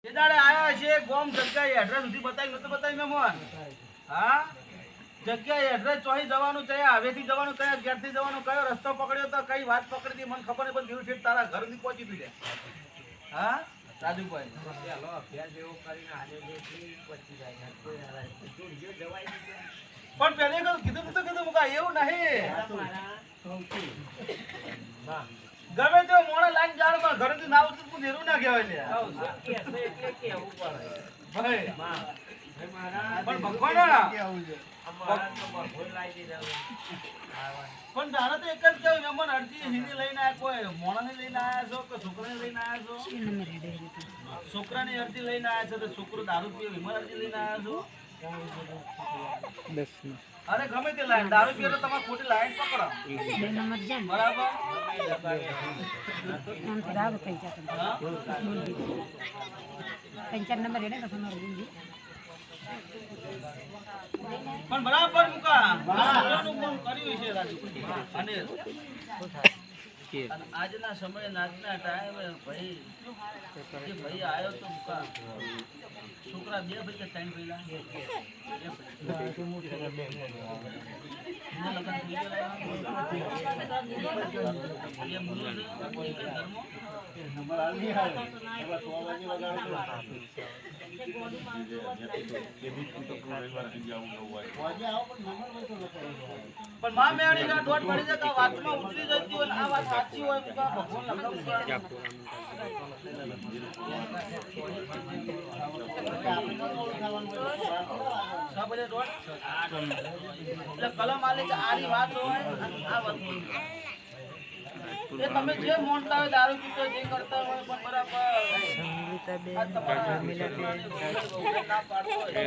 એ દાડે આયા છે ગોમ જગ્યાએ એડ્રેસ સુધી બતાવી નતો બતાવી મેમોન હા જગ્યાએ એડ્રેસ ચોહી જવાનું છે હવેથી જવાનું કયા ઘેરથી જવાનું કયો રસ્તો પકડ્યો તો કઈ વાત પકડી મને ખબર નહીં પણ ધીરું ઠેઠ તારા ઘર સુધી પહોંચી તું લે હા રાજુભાઈ ચાલો અભ્યાસ એવો કરીને આજે જે પહોંચી જાય જવાય પણ પહેલે કીધું તો કીધું મુકા એવું નહીં ગમે તે મોણા લાઈન જાણ પણ ઘરેથી ના આવતું તું ધીરું ના કહેવાય લે એટલે કેવું પડે ભાઈ મારા પણ ભગવાન પણ જાણે તો એક જ કેવું મહેમાન અડધી હિન્દી લઈને આવ્યા કોઈ મોણાને લઈને આવ્યા છો કે છોકરાને લઈને આવ્યા છો છોકરાની અરજી લઈને આવ્યા છો તો છોકરો દારૂ પીવે વિમલ અરજી લઈને આવ્યા છો અરે ગમે તે લાઈન દારૂ પીવે તો તમારે ખોટી લાઈન પકડો બરાબર પણ બરાબર મુકા છોકરાનું કામ કર્યું છે રાજુ અને આજના સમય આજના ટાઈમે ભાઈ જે ભાઈ આવ્યો તો મુકા છોકરા બે ભાઈ કે ત્રણ ભાઈ પણ માં મેળી ના દોટ પડી જાય તો વાતમાં ઉતરી જતી હોય આ વાત સાચી હોય તો ભગવાન કલમ આલી આની વાત હોય આ વાત એ તમે જે મોનતા હોય દારૂ પીતો જે કરતા હોય પણ બરાબર ના પાડતો હોય